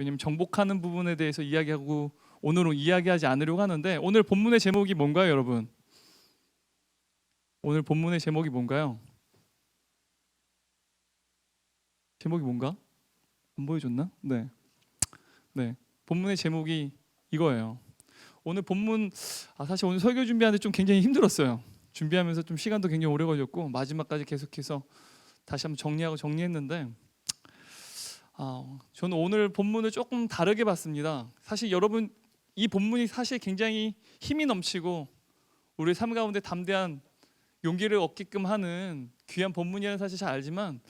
왜냐면 정복하는 부분에 대해서 이야기하고 오늘은 이야기하지 않으려고 하는데, 오늘 본문의 제목이 뭔가요, 여러분? 오늘 본문의 제목이 뭔가요? 제목이 뭔가? 안 보여줬나? 네. 본문의 제목이 이거예요. 오늘 본문, 사실 오늘 설교 준비하는데 좀 굉장히 힘들었어요. 준비하면서 좀 시간도 굉장히 오래 걸렸고 마지막까지 계속해서 다시 한번 정리했는데, 저는 오늘 본문을 조금 다르게 봤습니다. 사실 여러분, 이 본문이 사실 굉장히 힘이 넘치고 우리 삶 가운데 담대한 용기를 얻게끔 하는 귀한 본문이라는 사실 잘 알지만,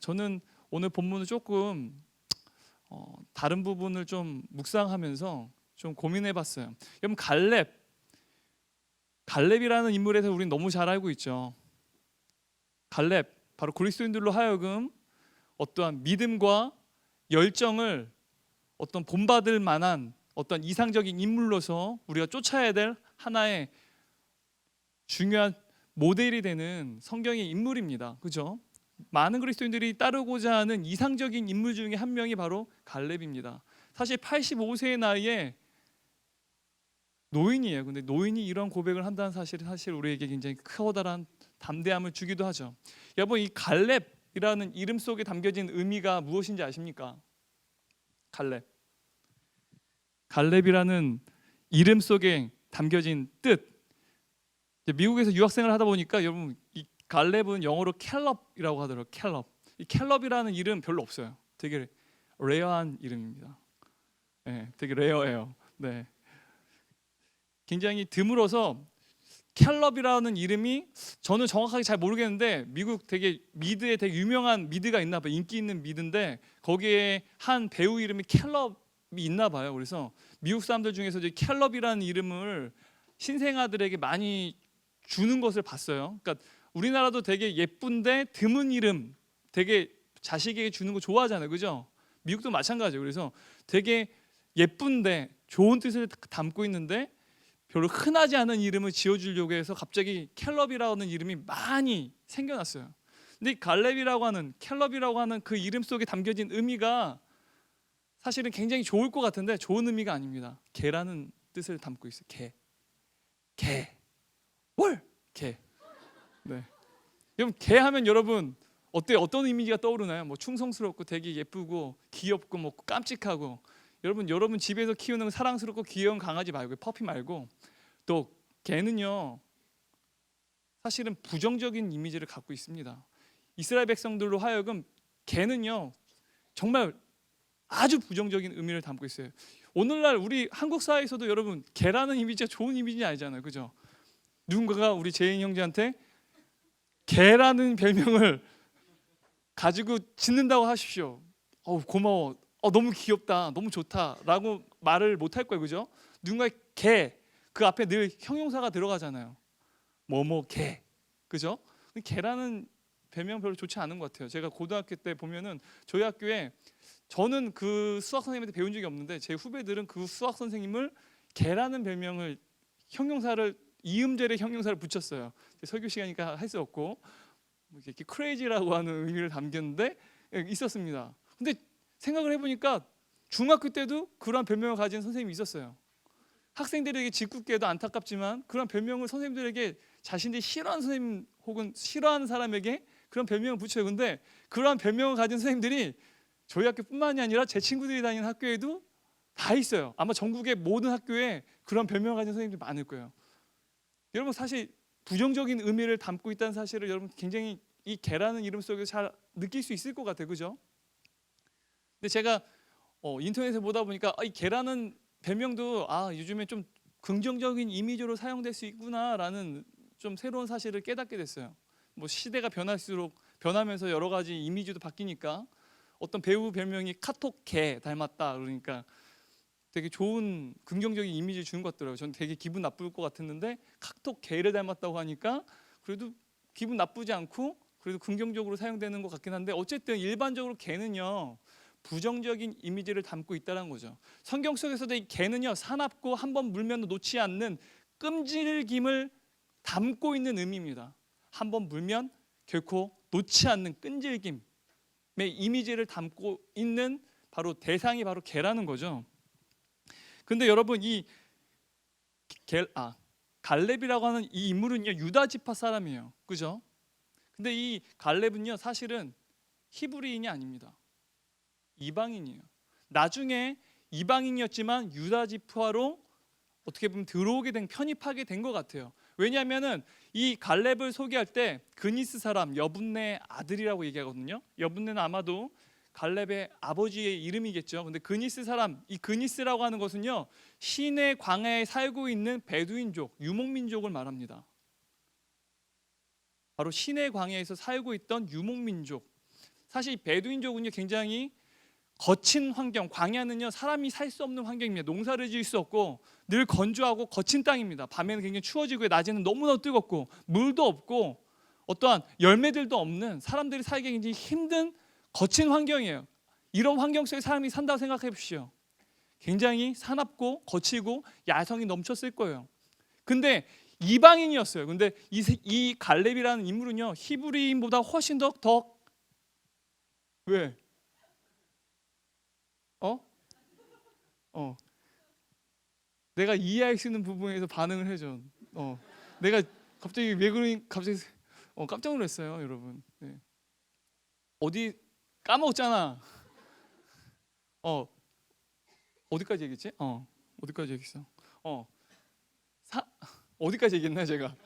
저는 오늘 본문을 조금 다른 부분을 좀 묵상하면서 좀 고민해봤어요. 여러분, 갈렙이라는 인물에 대해서 우리는 너무 잘 알고 있죠. 갈렙, 바로 그리스도인들로 하여금 어떠한 믿음과 열정을 어떤 본받을 만한 어떤 이상적인 인물로서 우리가 쫓아야 될 하나의 중요한 모델이 되는 성경의 인물입니다. 그죠? 많은 그리스도인들이 따르고자 하는 이상적인 인물 중에 한 명이 바로 갈렙입니다. 사실 85세의 나이에 노인이에요. 근데 노인이 이런 고백을 한다는 사실이 사실 우리에게 굉장히 커다란 담대함을 주기도 하죠. 여러분, 이 갈렙이라는 이름 속에 담겨진 의미가 무엇인지 아십니까? 갈렙이라는 이름 속에 담겨진 뜻. 미국에서 유학생을 하다 보니까 여러분, 이 갈렙은 영어로 캘럽이라고 하더라고요. 이 캘럽이라는 이름 별로 없어요. 되게 레어한 이름입니다. 네, 되게 레어해요. 네. 굉장히 드물어서 캘럽이라는 이름이, 저는 정확하게 잘 모르겠는데 미국 되게 미드에 되게 유명한 미드가 있나 봐요. 인기 있는 미드인데 거기에 한 배우 이름이 캘럽이 있나 봐요. 그래서 미국 사람들 중에서 이제 캘럽이라는 이름을 신생아들에게 많이 주는 것을 봤어요. 그러니까 우리나라도 되게 예쁜데 드문 이름 되게 자식에게 주는 거 좋아하잖아요. 그죠? 미국도 마찬가지예요. 그래서 되게 예쁜데 좋은 뜻을 담고 있는데 별로 흔하지 않은 이름을 지어주려고 해서 갑자기 캘럽이라는 이름이 많이 생겨났어요. 근데 캘럽이라고 하는 그 이름 속에 담겨진 의미가 사실은 굉장히 좋을 것 같은데 좋은 의미가 아닙니다. 개라는 뜻을 담고 있어요. 개. 네. 여러분, 개 하면 여러분 어때요? 어떤 이미지가 떠오르나요? 뭐 충성스럽고 되게 예쁘고 귀엽고 뭐 깜찍하고. 여러분 집에서 키우는 사랑스럽고 귀여운 강아지 말고, 퍼피 말고, 또 개는요 사실은 부정적인 이미지를 갖고 있습니다. 이스라엘 백성들로 하여금 개는요 정말 아주 부정적인 의미를 담고 있어요. 오늘날 우리 한국 사회에서도 여러분, 개라는 이미지가 좋은 이미지 아니잖아요. 그죠? 누군가가 우리 재인 형제한테 개라는 별명을 가지고 짓는다고 하십시오. 고마워. 너무 귀엽다. 너무 좋다라고 말을 못 할 거예요. 그죠? 누군가 개, 그 앞에 늘 형용사가 들어가잖아요. 뭐뭐 개. 그죠? 개라는 별명 별로 좋지 않은 것 같아요. 제가 고등학교 때 보면은 저희 학교에, 저는 그 수학 선생님한테 배운 적이 없는데 제 후배들은 그 수학 선생님을 개라는 별명을, 이음절의 형용사를 붙였어요. 설교 시간이니까 할 수 없고 이렇게 크레이지라고 하는 의미를 담겼는데 있었습니다. 근데 생각을 해보니까 중학교 때도 그런 별명을 가진 선생님이 있었어요. 학생들에게 짓궂게도 안타깝지만 그런 별명을 선생님들에게 자신들이 싫어하는 선생님 혹은 싫어하는 사람에게 그런 별명을 붙여요. 근데 그런 별명을 가진 선생님들이 저희 학교뿐만이 아니라 제 친구들이 다니는 학교에도 다 있어요. 아마 전국의 모든 학교에 그런 별명을 가진 선생님들이 많을 거예요. 여러분, 사실 부정적인 의미를 담고 있다는 사실을 여러분 굉장히 이 개라는 이름 속에서 잘 느낄 수 있을 것 같아요. 그죠? 근데 제가 인터넷에 보다 보니까 이 개라는 별명도 요즘에 좀 긍정적인 이미지로 사용될 수 있구나라는 좀 새로운 사실을 깨닫게 됐어요. 뭐 시대가 변하면서 여러 가지 이미지도 바뀌니까 어떤 배우 별명이 카톡 개 닮았다 그러니까 되게 좋은 긍정적인 이미지를 주는 것 같더라고요. 저는 되게 기분 나쁠 것 같았는데 카톡 개를 닮았다고 하니까 그래도 기분 나쁘지 않고 그래도 긍정적으로 사용되는 것 같긴 한데, 어쨌든 일반적으로 개는요 부정적인 이미지를 담고 있다는 거죠. 성경 속에서도 이 개는요 사납고 한번 물면 놓지 않는 끈질김을 담고 있는 의미입니다. 한번 물면 결코 놓지 않는 끈질김의 이미지를 담고 있는 바로 대상이 바로 개라는 거죠. 근데 여러분 이 갈렙이라고 하는 이 인물은요 유다 지파 사람이에요. 그죠? 근데 이 갈렙은요 사실은 히브리인이 아닙니다. 이방인이에요. 나중에 이방인이었지만 유다 지파로 어떻게 보면 들어오게 된, 편입하게 된 것 같아요. 왜냐하면은 이 갈렙을 소개할 때 그니스 사람 여분네 아들이라고 얘기하거든요. 여분네는 아마도 갈렙의 아버지의 이름이겠죠. 근데 그니스 사람, 이 그니스라고 하는 것은요 시내 광야에 살고 있는 베두인족, 유목민족을 말합니다. 바로 시내 광야에서 살고 있던 유목민족. 사실 이 베두인족은요 굉장히 거친 환경, 광야는요 사람이 살 수 없는 환경입니다. 농사를 지을 수 없고 늘 건조하고 거친 땅입니다. 밤에는 굉장히 추워지고 낮에는 너무너무 뜨겁고 물도 없고 어떠한 열매들도 없는, 사람들이 살기 굉장히 힘든 거친 환경이에요. 이런 환경 속에 사람이 산다고 생각해 보십시오. 굉장히 사납고 거치고 야성이 넘쳤을 거예요. 근데 이방인이었어요. 근데 이 갈렙이라는 인물은요 히브리인보다 훨씬 더 왜? 내가 이해할 수 있는 부분에서 반응을 해줘. 내가 갑자기 왜 그러니 갑자기 깜짝 놀랐어요, 여러분. 네. 어디 까먹었잖아. 어디까지 얘기했지? 어디까지 얘기했어? 어디까지 얘기했나 제가?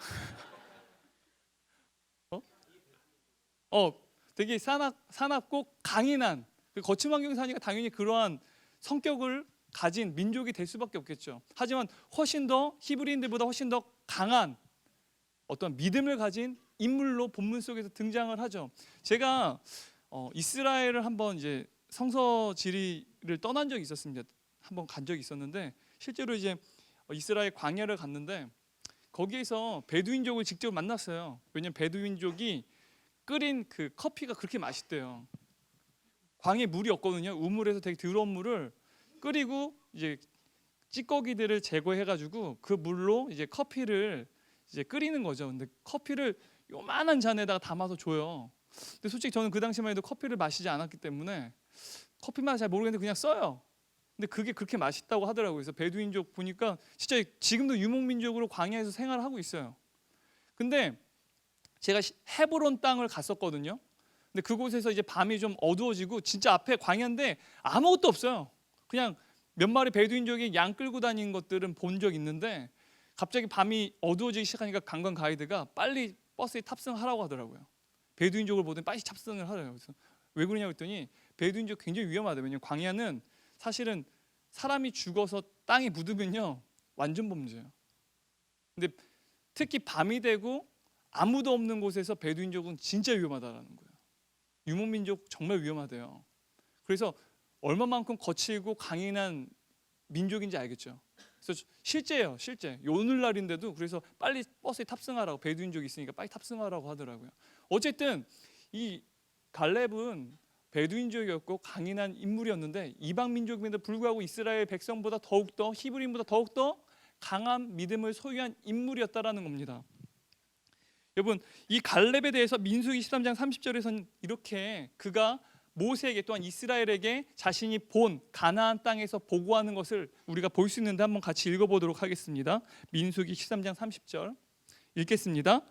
되게 사납고 강인한 거친 환경에 사니까 당연히 그러한 성격을 가진 민족이 될 수밖에 없겠죠. 하지만 훨씬 더 히브리인들보다 훨씬 더 강한 어떤 믿음을 가진 인물로 본문 속에서 등장을 하죠. 제가 이스라엘을 한번 이제 성서 지리를 떠난 적이 있었습니다. 한번 간 적이 있었는데 실제로 이제 이스라엘 광야를 갔는데 거기에서 베두인족을 직접 만났어요. 왜냐면 베두인족이 끓인 그 커피가 그렇게 맛있대요. 광에 물이 없거든요. 우물에서 되게 더러운 물을 끓이고 이제 찌꺼기들을 제거해가지고 그 물로 이제 커피를 이제 끓이는 거죠. 근데 커피를 요만한 잔에다가 담아서 줘요. 근데 솔직히 저는 그 당시만 해도 커피를 마시지 않았기 때문에 커피 맛 잘 모르겠는데 그냥 써요. 근데 그게 그렇게 맛있다고 하더라고요. 그래서 베두인족 보니까 진짜 지금도 유목민족으로 광야에서 생활을 하고 있어요. 근데 제가 헤브론 땅을 갔었거든요. 근데 그곳에서 이제 밤이 좀 어두워지고 진짜 앞에 광야인데 아무것도 없어요. 그냥 몇 마리 베두인족이 양 끌고 다니는 것들은 본 적 있는데 갑자기 밤이 어두워지기 시작하니까 관광 가이드가 빨리 버스에 탑승하라고 하더라고요. 베두인족을 보더니 빨리 탑승을 하래요. 그래서 왜 그러냐고 했더니 베두인족 굉장히 위험하대요. 왜냐면 광야는 사실은 사람이 죽어서 땅에 묻으면요 완전 범죄예요. 근데 특히 밤이 되고 아무도 없는 곳에서 베두인족은 진짜 위험하다라는 거예요. 유목민족 정말 위험하대요. 그래서 얼마만큼 거칠고 강인한 민족인지 알겠죠. 그래서 실제예요, 실제. 오늘날인데도 그래서 빨리 버스에 탑승하라고, 베두인족이 있으니까 빨리 탑승하라고 하더라고요. 어쨌든 이 갈렙은 베두인족이었고 강인한 인물이었는데 이방 민족임에도 불구하고 이스라엘 백성보다 더욱더 히브리인보다 더욱더 강한 믿음을 소유한 인물이었다라는 겁니다. 여러분 이 갈렙에 대해서 민수기 13장 30절에서는 이렇게 그가 모세에게 또한 이스라엘에게 자신이 본 가나안 땅에서 보고하는 것을 우리가 볼 수 있는데 한번 같이 읽어보도록 하겠습니다. 민수기 13장 30절 읽겠습니다.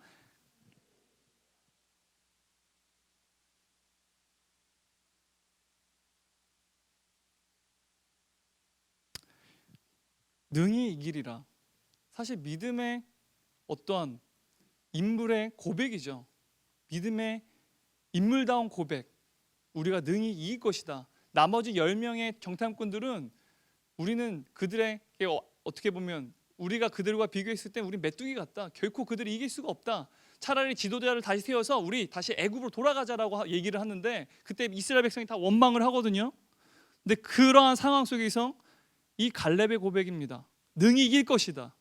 능히 이기리라. 사실 믿음의 어떠한 인물의 고백이죠. 믿음의 인물다운 고백. 우리가 능히 이길 것이다. 나머지 10명의 정탐꾼들은 우리는 그들에게 어떻게 보면 우리가 그들과 비교했을 때 우리 메뚜기 같다. 결코 그들이 이길 수가 없다. 차라리 지도자를 다시 세워서 우리 다시 애굽으로 돌아가자라고 얘기를 하는데 그때 이스라엘 백성이 다 원망을 하거든요. 근데 그러한 상황 속에서 이 갈렙의 고백입니다. 능히 이길 것이다.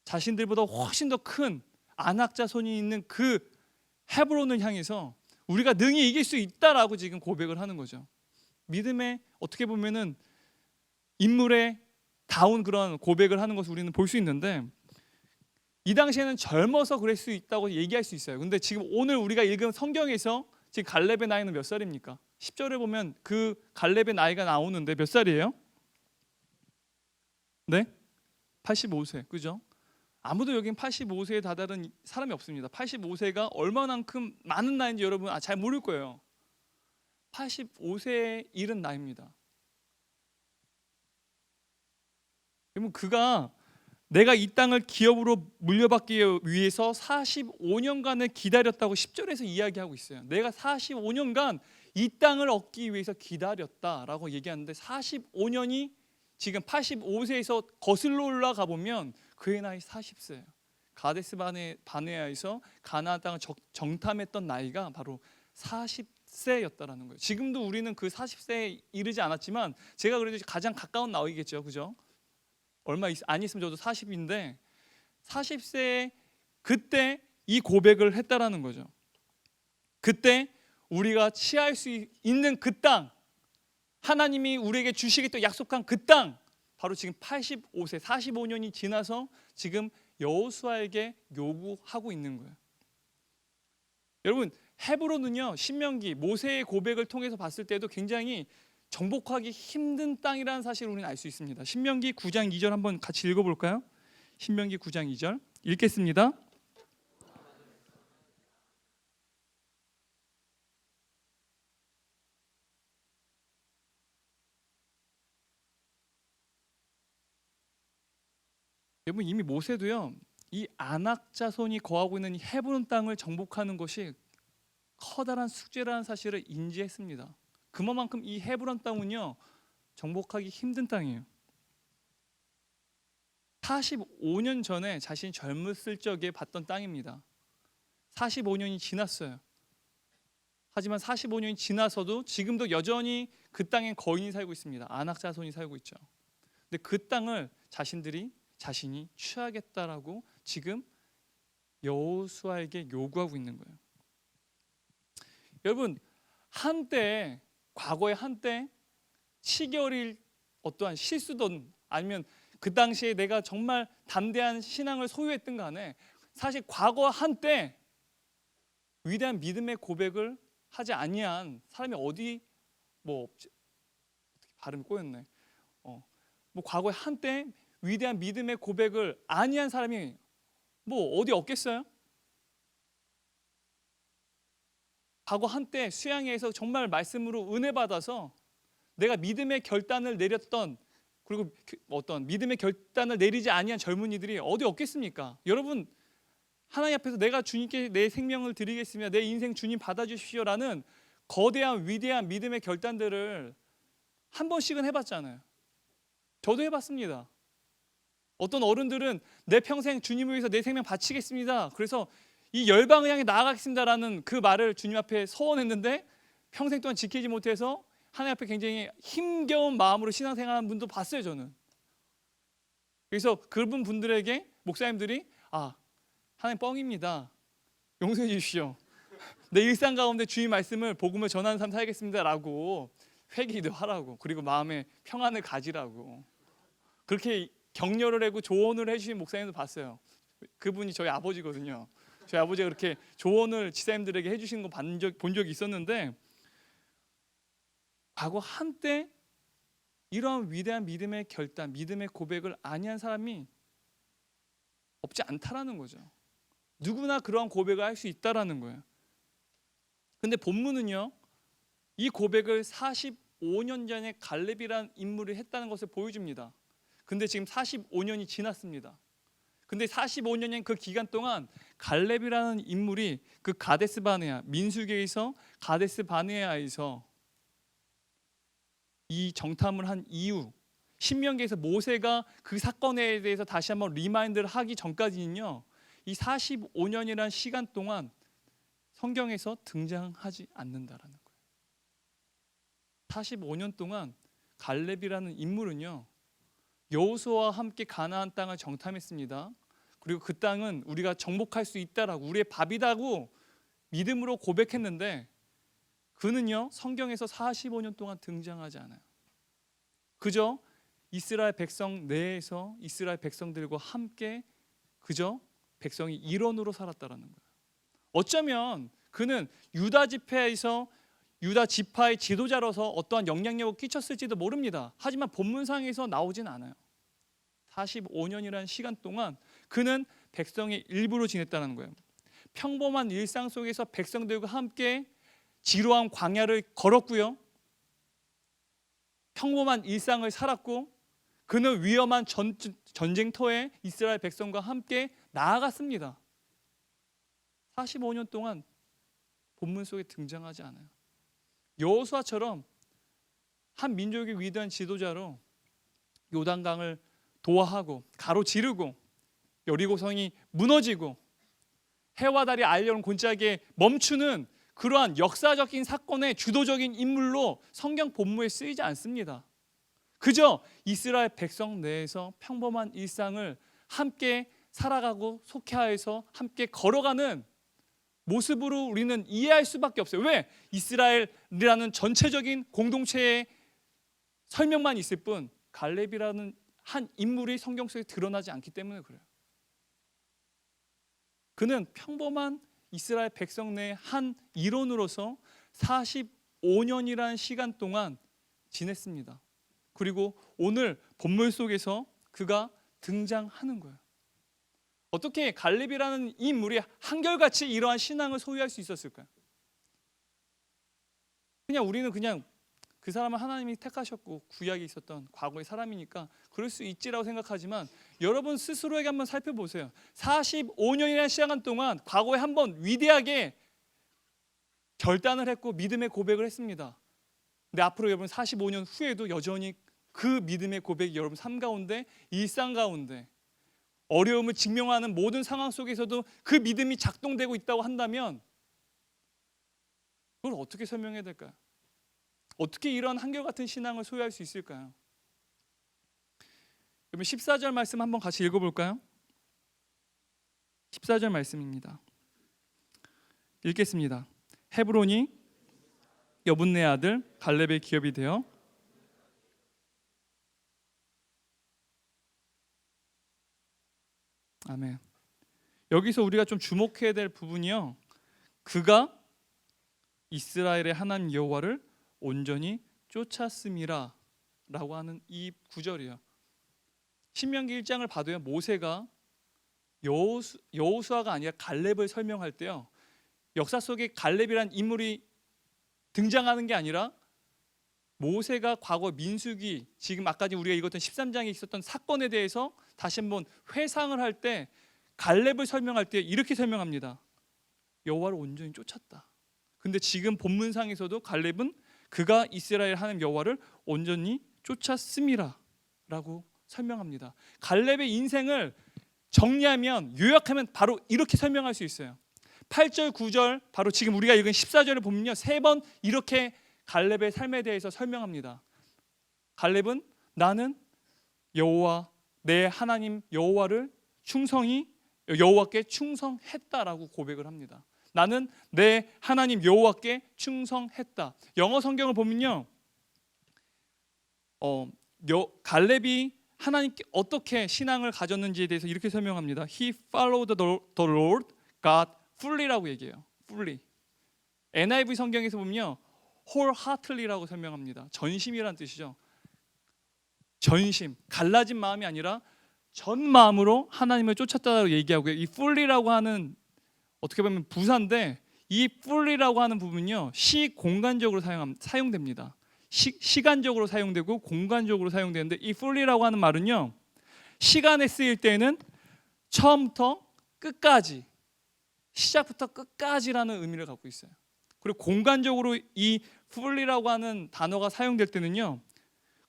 자신들보다 훨씬 더 큰 안악자손이 있는 그 헤브론을 향해서 우리가 능히 이길 수 있다라고 지금 고백을 하는 거죠. 믿음의 어떻게 보면은 인물의 다운 그런 고백을 하는 것을 우리는 볼 수 있는데 이 당시에는 젊어서 그럴 수 있다고 얘기할 수 있어요. 근데 지금 오늘 우리가 읽은 성경에서 지금 갈렙의 나이는 몇 살입니까? 10절에 보면 그 갈렙의 나이가 나오는데 몇 살이에요? 네? 85세. 그죠? 아무도 여긴 85세에 다다른 사람이 없습니다. 85세가 얼마만큼 많은 나이인지 여러분 잘 모를 거예요. 85세에 이른 나이입니다. 그러면 그가 내가 이 땅을 기업으로 물려받기 위해서 45년간을 기다렸다고 10절에서 이야기하고 있어요. 내가 45년간 이 땅을 얻기 위해서 기다렸다라고 얘기하는데 45년이 지금 85세에서 거슬러 올라가 보면 그의 나이 40세예요. 가데스 바네아에서 가나안 땅을 정탐했던 나이가 바로 40세였다라는 거예요. 지금도 우리는 그 40세에 이르지 않았지만 제가 그래도 가장 가까운 나이겠죠. 그죠? 얼마 안 있으면 저도 40인데 40세에 그때 이 고백을 했다라는 거죠. 그때 우리가 취할 수 있는 그 땅, 하나님이 우리에게 주시겠다고 약속한 그 땅, 바로 지금 85세, 45년이 지나서 지금 여호수아에게 요구하고 있는 거예요. 여러분, 헤브론은요, 신명기 모세의 고백을 통해서 봤을 때도 굉장히 정복하기 힘든 땅이라는 사실을 우리는 알 수 있습니다. 신명기 9장 2절 한번 같이 읽어볼까요? 신명기 9장 2절 읽겠습니다. 여러분, 이미 모세도요, 이 아낙 자손이 거하고 있는 이 헤브론 땅을 정복하는 것이 커다란 숙제라는 사실을 인지했습니다. 그만큼 이 헤브론 땅은요, 정복하기 힘든 땅이에요. 45년 전에 자신이 젊었을 적에 봤던 땅입니다. 45년이 지났어요. 하지만 45년이 지나서도 지금도 여전히 그 땅에 거인이 살고 있습니다. 아낙 자손이 살고 있죠. 근데 그 땅을 자신이 취하겠다라고 지금 여호수아에게 요구하고 있는 거예요. 여러분, 과거에 한때 치결일 어떠한 실수든 아니면 그 당시에 내가 정말 담대한 신앙을 소유했든 간에 사실 과거 한때 위대한 믿음의 고백을 하지 아니한 사람이 발음이 꼬였네. 과거에 한때 위대한 믿음의 고백을 아니한 사람이 어디 없겠어요? 과거 한때 수양회에서 정말 말씀으로 은혜 받아서 내가 믿음의 결단을 내렸던, 그리고 어떤 믿음의 결단을 내리지 아니한 젊은이들이 어디 없겠습니까? 여러분, 하나님 앞에서 내가 주님께 내 생명을 드리겠습니다, 내 인생 주님 받아주십시오라는 거대한 위대한 믿음의 결단들을 한 번씩은 해봤잖아요. 저도 해봤습니다. 어떤 어른들은 내 평생 주님을 위해서 내 생명 바치겠습니다, 그래서 이 열방을 향해 나아가겠습니다라는 그 말을 주님 앞에 서원했는데 평생 동안 지키지 못해서 하나님 앞에 굉장히 힘겨운 마음으로 신앙생활하는 분도 봤어요, 저는. 그래서 그분 분들에게 목사님들이 하나님 뻥입니다, 용서해 주십시오, 내 일상 가운데 주의 말씀을 복음을 전하는 삶 살겠습니다라고 회개도 하라고, 그리고 마음에 평안을 가지라고 그렇게 격려를 하고 조언을 해주신 목사님도 봤어요. 그분이 저희 아버지거든요. 저희 아버지가 그렇게 조언을 지사님들에게 해주시는 거 본 적이 있었는데, 과거 한때 이러한 위대한 믿음의 결단, 믿음의 고백을 아니한 사람이 없지 않다라는 거죠. 누구나 그러한 고백을 할 수 있다라는 거예요. 근데 본문은요, 이 고백을 45년 전에 갈렙이라는 인물이 했다는 것을 보여줍니다. 근데 지금 45년이 지났습니다. 근데 45년인 그 기간 동안 갈렙이라는 인물이 그 가데스 바네아, 민수기에서 가데스 바네아에서 이 정탐을 한 이후, 신명기에서 모세가 그 사건에 대해서 다시 한번 리마인드를 하기 전까지는요, 이 45년이라는 시간 동안 성경에서 등장하지 않는다라는 거예요. 45년 동안 갈렙이라는 인물은요, 여호수아와 함께 가나안 땅을 정탐했습니다. 그리고 그 땅은 우리가 정복할 수 있다라고, 우리의 밥이다고 믿음으로 고백했는데 그는요, 성경에서 45년 동안 등장하지 않아요. 그저 이스라엘 백성 내에서 이스라엘 백성들과 함께 그저 백성이 일원으로 살았다라는 거예요. 어쩌면 그는 유다 지파에서 유다 지파의 지도자로서 어떠한 영향력을 끼쳤을지도 모릅니다. 하지만 본문상에서 나오진 않아요. 45년이라는 시간 동안 그는 백성의 일부로 지냈다는 거예요. 평범한 일상 속에서 백성들과 함께 지루한 광야를 걸었고요. 평범한 일상을 살았고 그는 위험한 전쟁터에 이스라엘 백성과 함께 나아갔습니다. 45년 동안 본문 속에 등장하지 않아요. 여호수아처럼 한 민족의 위대한 지도자로 요단강을 도하하고 가로지르고 여리고성이 무너지고 해와 달이 알려온 골짜기에 멈추는 그러한 역사적인 사건의 주도적인 인물로 성경 본문에 쓰이지 않습니다. 그저 이스라엘 백성 내에서 평범한 일상을 함께 살아가고 속해하여서 함께 걸어가는 모습으로 우리는 이해할 수밖에 없어요. 왜? 이스라엘이라는 전체적인 공동체의 설명만 있을 뿐 갈렙이라는 한 인물이 성경 속에 드러나지 않기 때문에 그래요. 그는 평범한 이스라엘 백성 내 한 일원으로서 45년이라는 시간 동안 지냈습니다. 그리고 오늘 본문 속에서 그가 등장하는 거예요. 어떻게 갈렙이라는 이 인물이 한결같이 이러한 신앙을 소유할 수 있었을까요? 우리는 그냥 그 사람은 하나님이 택하셨고 구약에 있었던 과거의 사람이니까 그럴 수 있지라고 생각하지만 여러분 스스로에게 한번 살펴보세요. 45년이라는 시간 동안 과거에 한번 위대하게 결단을 했고 믿음의 고백을 했습니다. 근데 앞으로 여러분 45년 후에도 여전히 그 믿음의 고백이 여러분 삶 가운데 일상 가운데 어려움을 직면하는 모든 상황 속에서도 그 믿음이 작동되고 있다고 한다면 그걸 어떻게 설명해야 될까요? 어떻게 이런 한결같은 신앙을 소유할 수 있을까요? 여러분 14절 말씀 한번 같이 읽어볼까요? 14절 말씀입니다. 읽겠습니다. 헤브론이 여분네 아들 갈렙의 기업이 되어 아멘. 여기서 우리가 좀 주목해야 될 부분이요, 그가 이스라엘의 하나님 여호와를 온전히 쫓았음이라 라고 하는 이 구절이에요. 신명기 1장을 봐도요, 모세가 여호수아가 아니라 갈렙을 설명할 때요, 역사 속에 갈렙이란 인물이 등장하는 게 아니라 모세가 과거 민수기, 지금 아까 우리가 읽었던 13장에 있었던 사건에 대해서 다시 한번 회상을 할 때 갈렙을 설명할 때 이렇게 설명합니다. 여호와를 온전히 쫓았다. 근데 지금 본문상에서도 갈렙은 그가 이스라엘 하나님 여호와를 온전히 쫓았음이라 라고 설명합니다. 갈렙의 인생을 정리하면, 요약하면 바로 이렇게 설명할 수 있어요. 8절 9절 바로 지금 우리가 읽은 14절을 보면요, 3번 이렇게 갈렙의 삶에 대해서 설명합니다. 갈렙은 나는 여호와 내 하나님 여호와를 여호와께 충성했다라고 고백을 합니다. 나는 내 하나님 여호와께 충성했다. 영어 성경을 보면요, 갈렙이 하나님께 어떻게 신앙을 가졌는지에 대해서 이렇게 설명합니다. He followed the Lord God fully라고 얘기해요. fully. NIV 성경에서 보면요, wholeheartedly라고 설명합니다. 전심이란 뜻이죠. 전심, 갈라진 마음이 아니라 전 마음으로 하나님을 쫓았다고 얘기하고요. 이 fully라고 하는 어떻게 보면 부사인데, 이 fully라고 하는 부분은요, 시공간적으로 사용됩니다. 시간적으로 사용되고 공간적으로 사용되는데, 이 fully라고 하는 말은요, 시간에 쓰일 때는 처음부터 끝까지, 시작부터 끝까지라는 의미를 갖고 있어요. 그리고 공간적으로 이 fully라고 하는 단어가 사용될 때는요,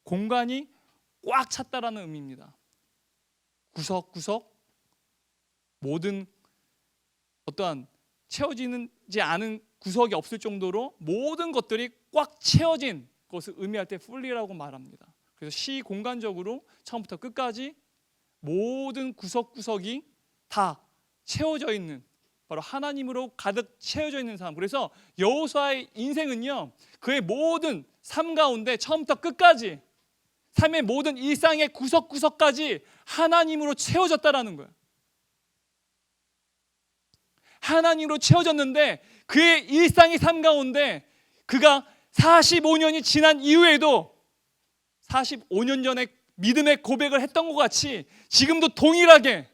공간이 꽉 찼다라는 의미입니다. 구석구석 모든 어떠한 채워지지 않은 구석이 없을 정도로 모든 것들이 꽉 채워진 것을 의미할 때 fully라고 말합니다. 그래서 시공간적으로 처음부터 끝까지 모든 구석구석이 다 채워져 있는, 바로 하나님으로 가득 채워져 있는 사람. 그래서 여호수아의 인생은요, 그의 모든 삶 가운데 처음부터 끝까지 삶의 모든 일상의 구석구석까지 하나님으로 채워졌다라는 거예요. 하나님으로 채워졌는데 그의 일상의 삶 가운데 그가 45년이 지난 이후에도 45년 전에 믿음의 고백을 했던 것 같이 지금도 동일하게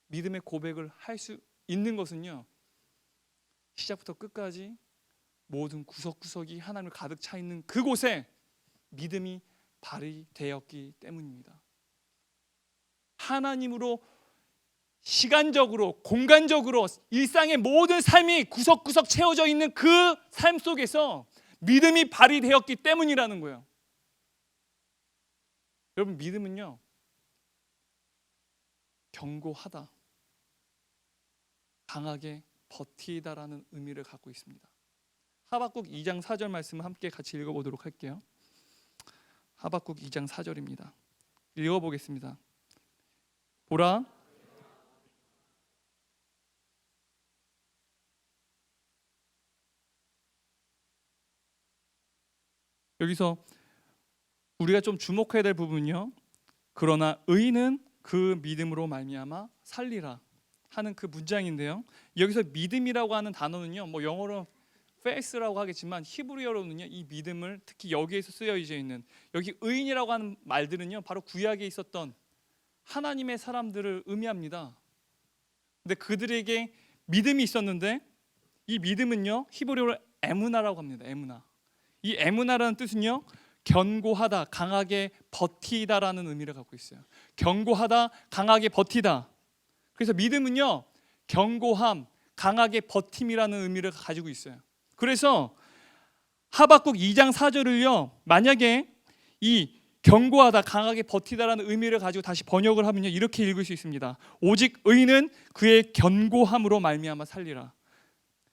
믿음의 고백을 할 수 있는 것은요, 시작부터 끝까지 모든 구석구석이 하나님을 가득 차 있는 그곳에 믿음이 발휘되었기 때문입니다. 하나님으로 시간적으로, 공간적으로 일상의 모든 삶이 구석구석 채워져 있는 그 삶 속에서 믿음이 발휘되었기 때문이라는 거예요. 여러분, 믿음은요, 견고하다, 강하게 버티다라는 의미를 갖고 있습니다. 하박국 2장 4절 말씀 함께 같이 읽어보도록 할게요. 하박국 2장 4절입니다. 읽어보겠습니다. 보라, 여기서 우리가 좀 주목해야 될 부분은요, 그러나 의인은 그 믿음으로 말미암아 살리라 하는 그 문장인데요, 여기서 믿음이라고 하는 단어는요, 뭐 영어로 faith라고 하겠지만 히브리어로는요, 이 믿음을 특히 여기에서 쓰여져 있는 여기 의인이라고 하는 말들은요, 바로 구약에 있었던 하나님의 사람들을 의미합니다. 근데 그들에게 믿음이 있었는데 이 믿음은요, 히브리어로 에무나라고 합니다. 에무나. 이 에무나라는 뜻은요, 견고하다, 강하게 버티다라는 의미를 갖고 있어요. 견고하다, 강하게 버티다. 그래서 믿음은요, 견고함, 강하게 버팀이라는 의미를 가지고 있어요. 그래서 하박국 2장 4절을요, 만약에 이 견고하다, 강하게 버티다라는 의미를 가지고 다시 번역을 하면요, 이렇게 읽을 수 있습니다. 오직 의인은 그의 견고함으로 말미암아 살리라.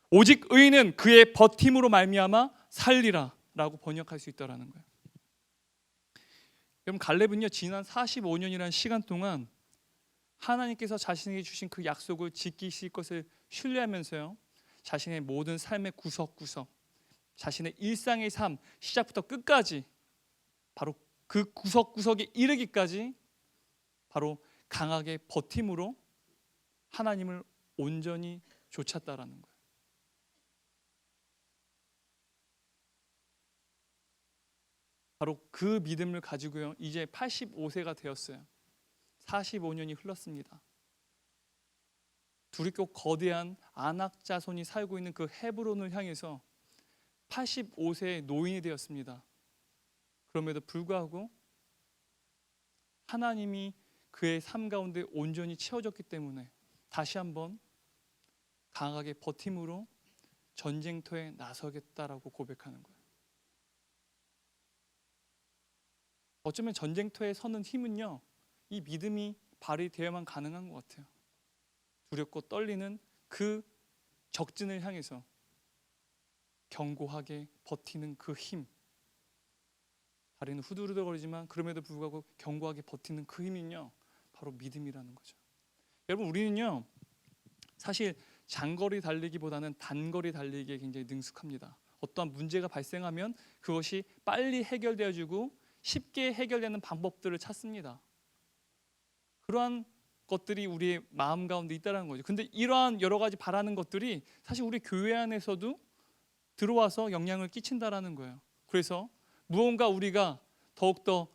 오직 의인은 그의 버팀으로 말미암아 살리라 라고 번역할 수 있다라는 거예요. 여러분, 갈렙은요, 지난 45년이라는 시간 동안 하나님께서 자신에게 주신 그 약속을 지키실 것을 신뢰하면서요, 자신의 모든 삶의 구석구석, 자신의 일상의 삶, 시작부터 끝까지 바로 그 구석구석에 이르기까지 바로 강하게 버팀으로 하나님을 온전히 좇았다라는 거예요. 바로 그 믿음을 가지고요, 이제 85세가 되었어요. 45년이 흘렀습니다. 두렵고 거대한 아낙 자손이 살고 있는 그 헤브론을 향해서 85세의 노인이 되었습니다. 그럼에도 불구하고 하나님이 그의 삶 가운데 온전히 채워졌기 때문에 다시 한번 강하게 버팀으로 전쟁터에 나서겠다라고 고백하는 거예요. 어쩌면 전쟁터에 서는 힘은요, 이 믿음이 발휘되어야만 가능한 것 같아요. 두렵고 떨리는 그 적진을 향해서 견고하게 버티는 그 힘, 다리는 후들후들거리지만 그럼에도 불구하고 견고하게 버티는 그 힘은요, 바로 믿음이라는 거죠. 여러분, 우리는요, 사실 장거리 달리기보다는 단거리 달리기에 굉장히 능숙합니다. 어떠한 문제가 발생하면 그것이 빨리 해결되어지고 쉽게 해결되는 방법들을 찾습니다. 그러한 것들이 우리의 마음 가운데 있다는 거죠. 근데 이러한 여러 가지 바라는 것들이 사실 우리 교회 안에서도 들어와서 영향을 끼친다라는 거예요. 그래서 무언가 우리가 더욱더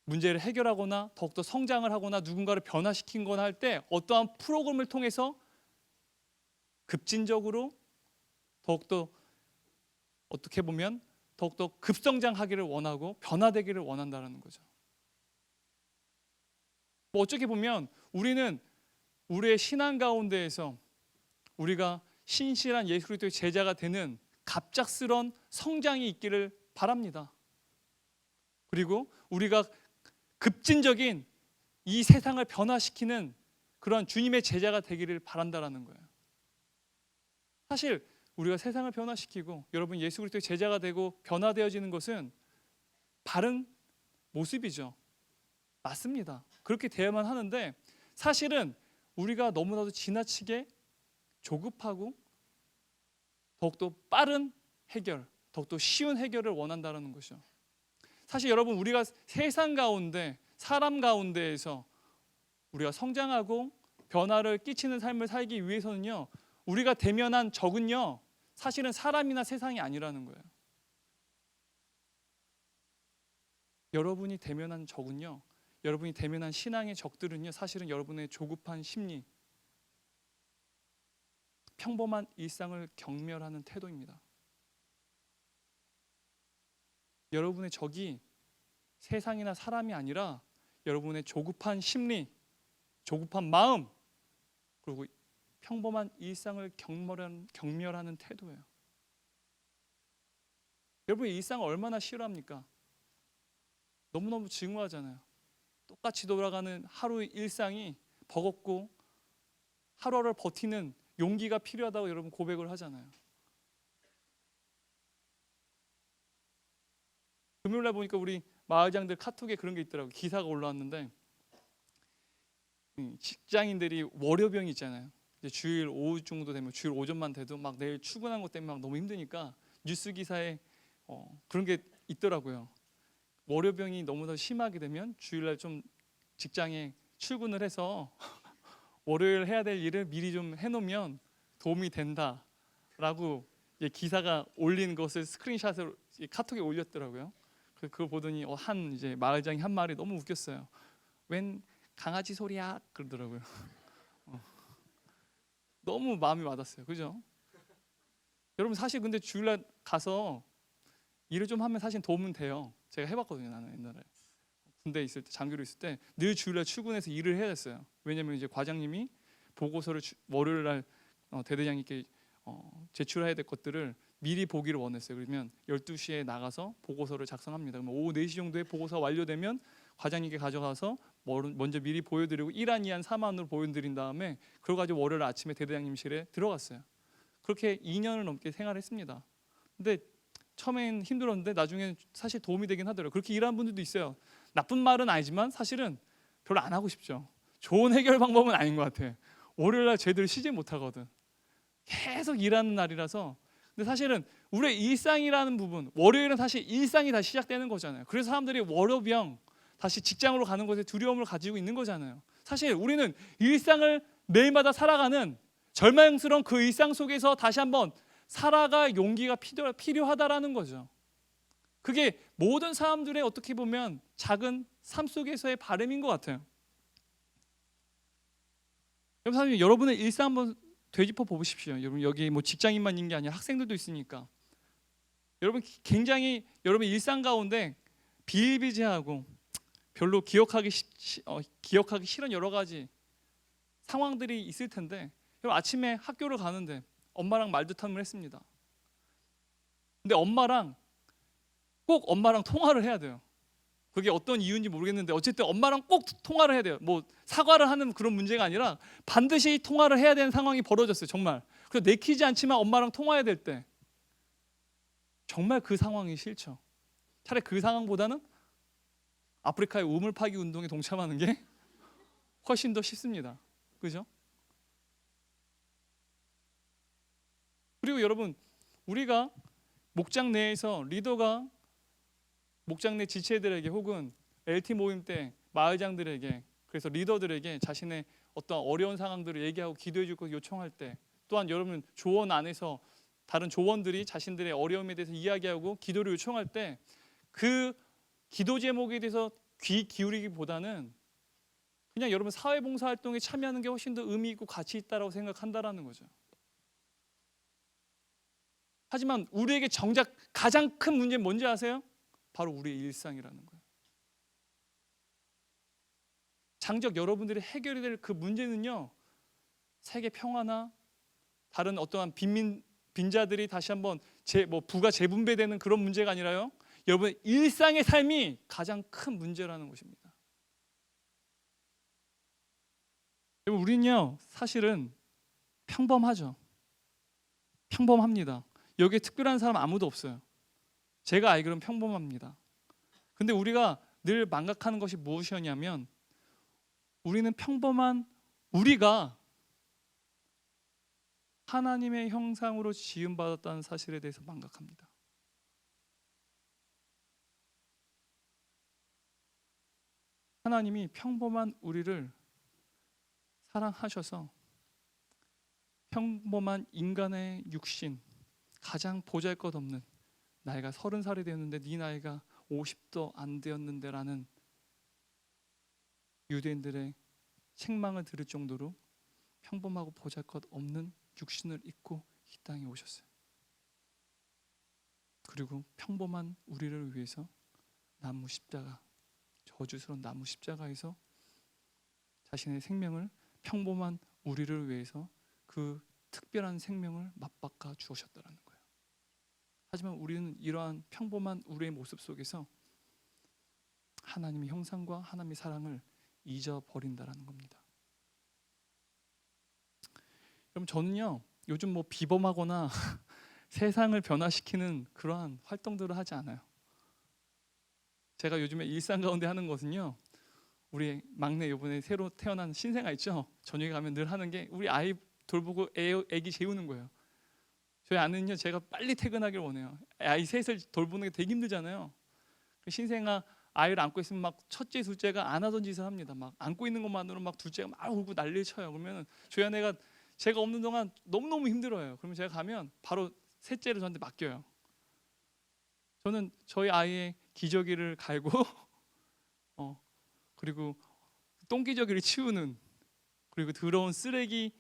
문제를 해결하거나 더욱더 성장을 하거나 누군가를 변화시키거나 할 때 어떠한 프로그램을 통해서 급진적으로 더욱더 어떻게 보면 더욱더 급성장하기를 원하고 변화되기를 원한다는 거죠. 뭐 어떻게 보면 우리는 우리의 신앙 가운데에서 우리가 신실한 예수 그리스도의 제자가 되는 갑작스런 성장이 있기를 바랍니다. 그리고 우리가 급진적인 이 세상을 변화시키는 그런 주님의 제자가 되기를 바란다라는 거예요. 사실 우리가 세상을 변화시키고 여러분 예수 그리스도의 제자가 되고 변화되어지는 것은 바른 모습이죠. 맞습니다. 그렇게 되어야만 하는데 사실은 우리가 너무나도 지나치게 조급하고 더욱더 빠른 해결, 더욱더 쉬운 해결을 원한다는 것이죠. 사실 여러분 우리가 세상 가운데 사람 가운데에서 우리가 성장하고 변화를 끼치는 삶을 살기 위해서는요, 우리가 대면한 적은요 사실은 사람이나 세상이 아니라는 거예요. 여러분이 대면한 적은요, 여러분이 대면한 신앙의 적들은요, 사실은 여러분의 조급한 심리, 평범한 일상을 경멸하는 태도입니다. 여러분의 적이 세상이나 사람이 아니라 여러분의 조급한 심리, 조급한 마음, 그리고 평범한 일상을 경멸하는 태도예요. 여러분의 일상을 얼마나 싫어합니까? 너무너무 증오하잖아요. 똑같이 돌아가는 하루의 일상이 버겁고 하루하루를 버티는 용기가 필요하다고 여러분 고백을 하잖아요. 금요일날 보니까 우리 마을장들 카톡에 그런 게 있더라고요. 기사가 올라왔는데 직장인들이 월요병이 있잖아요. 이제 주일 오후 정도 되면, 주일 오전만 돼도 막 내일 출근한 것 때문에 막 너무 힘드니까 뉴스 기사에 그런 게 있더라고요. 월요병이 너무 더 심하게 되면 주일날 좀 직장에 출근을 해서 월요일 해야 될 일을 미리 좀 해놓으면 도움이 된다라고 기사가 올린 것을 스크린샷을 카톡에 올렸더라고요. 그걸 보더니 한 이제 마을장이 한 말이 너무 웃겼어요. 웬 강아지 소리야 그러더라고요. 너무 마음이 와닿았어요. 그죠? 여러분 사실 근데 주일날 가서 일을 좀 하면 사실 도움은 돼요. 제가 해봤거든요. 나는 옛날에 군대 있을 때, 장교로 있을 때 늘 주일날 출근해서 일을 해야 됐어요. 왜냐면 이제 과장님이 보고서를 월요일날 대대장님께 제출해야 될 것들을 미리 보기를 원했어요. 그러면 12시에 나가서 보고서를 작성합니다. 그러면 오후 4시 정도에 보고서가 완료되면 과장님께 가져가서 먼저 미리 보여드리고 1안, 2안, 3안으로 보여드린 다음에 그걸 가지고 월요일 아침에 대대장님실에 들어갔어요. 그렇게 2년을 넘게 생활했습니다. 근데 처음엔 힘들었는데 나중에 사실 도움이 되긴 하더라고요. 그렇게 일하는 분들도 있어요. 나쁜 말은 아니지만 사실은 별로 안 하고 싶죠. 좋은 해결 방법은 아닌 것 같아. 월요일날 제대로 쉬지 못하거든. 계속 일하는 날이라서. 근데 사실은 우리의 일상이라는 부분, 월요일은 사실 일상이 다시 시작되는 거잖아요. 그래서 사람들이 월요병, 다시 직장으로 가는 것에 두려움을 가지고 있는 거잖아요. 사실 우리는 일상을 매일마다 살아가는 절망스러운 그 일상 속에서 다시 한번 살아갈 용기가 필요하다라는 거죠. 그게 모든 사람들의 어떻게 보면 작은 삶 속에서의 바람인 것 같아요. 여러분, 여러분의 일상 한번 되짚어 보십시오. 여러분 여기 뭐 직장인만 있는 게 아니라 학생들도 있으니까. 여러분 굉장히 여러분 일상 가운데 비일비재하고 별로 기억하기 싫은 여러 가지 상황들이 있을 텐데, 여러분 아침에 학교를 가는데 엄마랑 말두탐을 했습니다. 근데 꼭 엄마랑 통화를 해야 돼요. 그게 어떤 이유인지 모르겠는데 어쨌든 엄마랑 꼭 통화를 해야 돼요. 뭐 사과를 하는 그런 문제가 아니라 반드시 통화를 해야 되는 상황이 벌어졌어요. 정말. 그래서 내키지 않지만 엄마랑 통화해야 될 때 정말 그 상황이 싫죠. 차라리 그 상황보다는 아프리카의 우물 파기 운동에 동참하는 게 훨씬 더 쉽습니다. 그죠? 그리고 여러분, 우리가 목장 내에서 리더가 목장 내 지체들에게 혹은 LT 모임 때 마을장들에게, 그래서 리더들에게 자신의 어떤 어려운 상황들을 얘기하고 기도해 줄 것 요청할 때, 또한 여러분 조원 안에서 다른 조원들이 자신들의 어려움에 대해서 이야기하고 기도를 요청할 때 그 기도 제목에 대해서 귀 기울이기보다는 그냥 여러분 사회봉사 활동에 참여하는 게 훨씬 더 의미 있고 가치 있다라고 생각한다라는 거죠. 하지만 우리에게 정작 가장 큰 문제는 뭔지 아세요? 바로 우리의 일상이라는 거예요. 장적 여러분들이 해결해야 될 그 문제는요, 세계 평화나 다른 어떠한 빈자들이 다시 한번 부가 재분배되는 그런 문제가 아니라요, 여러분의 일상의 삶이 가장 큰 문제라는 것입니다. 여러분, 우리는요 사실은 평범하죠. 평범합니다. 여기에 특별한 사람 아무도 없어요. 제가 알기로는 평범합니다. 근데 우리가 늘 망각하는 것이 무엇이었냐면, 우리는 평범한 우리가 하나님의 형상으로 지음받았다는 사실에 대해서 망각합니다. 하나님이 평범한 우리를 사랑하셔서 평범한 인간의 육신, 가장 보잘것없는 나이가 30살이 되었는데 네 나이가 50도 안 되었는데라는 유대인들의 책망을 들을 정도로 평범하고 보잘것없는 육신을 입고 이 땅에 오셨어요. 그리고 평범한 우리를 위해서 나무 십자가, 저주스러운 나무 십자가에서 자신의 생명을 평범한 우리를 위해서 그 특별한 생명을 맞바꿔 주셨다는 거예요. 하지만 우리는 이러한 평범한 우리의 모습 속에서 하나님의 형상과 하나님의 사랑을 잊어버린다는 겁니다. 그럼 저는요, 요즘 뭐 비범하거나 세상을 변화시키는 그러한 활동들을 하지 않아요. 제가 요즘에 일상 가운데 하는 것은요, 우리 막내 이번에 새로 태어난 신생아 있죠? 저녁에 가면 늘 하는 게 우리 아이 돌보고 애기 재우는 거예요. 저희 아내는요, 제가 빨리 퇴근하길 원해요. 아이 셋을 돌보는 게 되게 힘들잖아요. 신생아 아이를 안고 있으면 막 첫째, 둘째가 안 하던 짓을 합니다. 막 안고 있는 것만으로 막 둘째가 막 울고 난리를 쳐요. 그러면 저희 아내가 제가 없는 동안 너무너무 힘들어요. 그러면 제가 가면 바로 셋째를 저한테 맡겨요. 저는 저희 아이의 기저귀를 갈고 그리고 똥기저귀를 치우는, 그리고 더러운 쓰레기,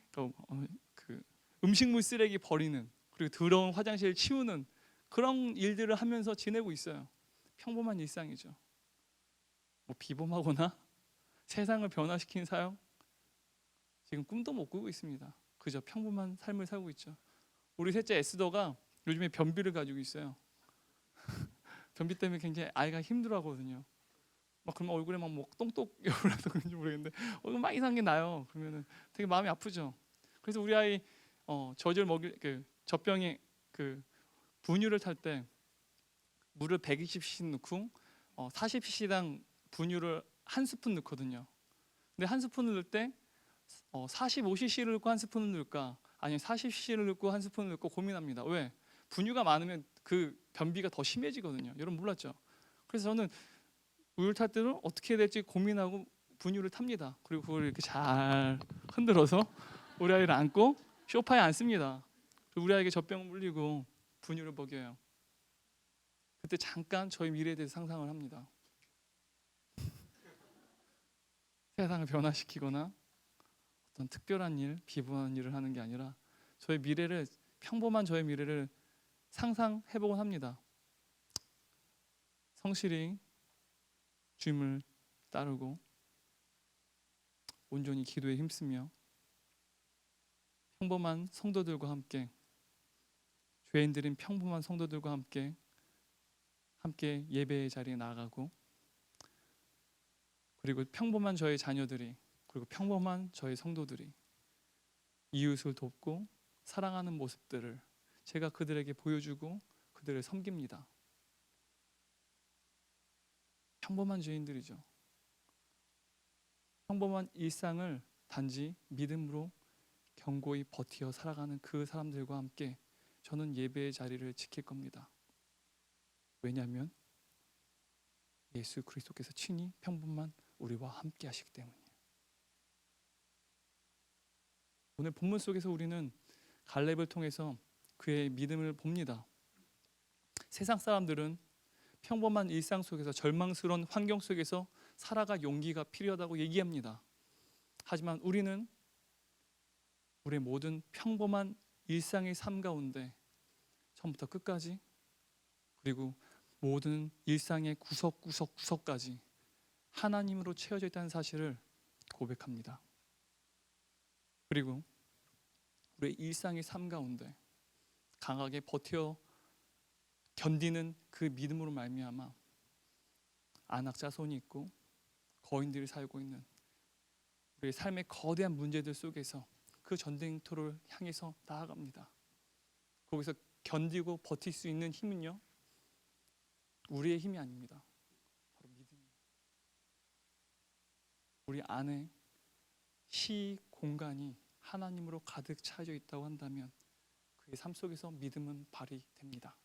그 음식물 쓰레기 버리는, 그리고 더러운 화장실 치우는 그런 일들을 하면서 지내고 있어요. 평범한 일상이죠. 뭐 비범하거나 세상을 변화시키는 사역 지금 꿈도 못 꾸고 있습니다. 그저 평범한 삶을 살고 있죠. 우리 셋째 에스더가 요즘에 변비를 가지고 있어요. 변비 때문에 굉장히 아이가 힘들어하거든요. 막 그러면 얼굴에 막 뭐 똥똑 열나서 그런지 모르겠는데 얼굴 막 이상한 게 나요. 그러면은 되게 마음이 아프죠. 그래서 우리 아이 젖을 먹일 젖병에 분유를 탈 때 물을 120cc 넣고 40cc당 분유를 한 스푼 넣거든요. 근데 한 스푼을 넣을 때 45cc를 넣고 한 스푼을 넣을까, 아니면 40cc를 넣고 한 스푼을 넣고 고민합니다. 왜? 분유가 많으면 그 변비가 더 심해지거든요. 여러분 몰랐죠? 그래서 저는 우유를 탈 때는 어떻게 해야 될지 고민하고 분유를 탑니다. 그리고 그걸 이렇게 잘 흔들어서 우리 아이를 안고 소파에 앉습니다. 우리 아이에게 젖병을 물리고 분유를 먹여요. 그때 잠깐 저희 미래에 대해서 상상을 합니다. 세상을 변화시키거나 어떤 특별한 일, 비범한 일을 하는 게 아니라 저의 미래를, 평범한 저의 미래를 상상해보곤 합니다. 성실히 주님을 따르고 온전히 기도에 힘쓰며 평범한 성도들과 함께, 죄인들인 평범한 성도들과 함께 예배의 자리에 나아가고, 그리고 평범한 저의 자녀들이, 그리고 평범한 저의 성도들이 이웃을 돕고 사랑하는 모습들을 제가 그들에게 보여주고 그들을 섬깁니다. 평범한 죄인들이죠. 평범한 일상을 단지 믿음으로 견고히 버티어 살아가는 그 사람들과 함께 저는 예배의 자리를 지킬 겁니다. 왜냐하면 예수 그리스도께서 친히 평범한 우리와 함께 하시기 때문이에요. 오늘 본문 속에서 우리는 갈렙을 통해서 그의 믿음을 봅니다. 세상 사람들은 평범한 일상 속에서, 절망스러운 환경 속에서 살아갈 용기가 필요하다고 얘기합니다. 하지만 우리는 우리의 모든 평범한 일상의 삶 가운데 처음부터 끝까지, 그리고 모든 일상의 구석구석까지 하나님으로 채워져 있다는 사실을 고백합니다. 그리고 우리의 일상의 삶 가운데 강하게 버텨 견디는 그 믿음으로 말미암아 안악자손이 있고 거인들이 살고 있는 우리의 삶의 거대한 문제들 속에서 그 전쟁터를 향해서 나아갑니다. 거기서 견디고 버틸 수 있는 힘은요, 우리의 힘이 아닙니다. 바로 믿음이에요. 우리 안에 시 공간이 하나님으로 가득 차져 있다고 한다면 그의 삶 속에서 믿음은 발휘됩니다.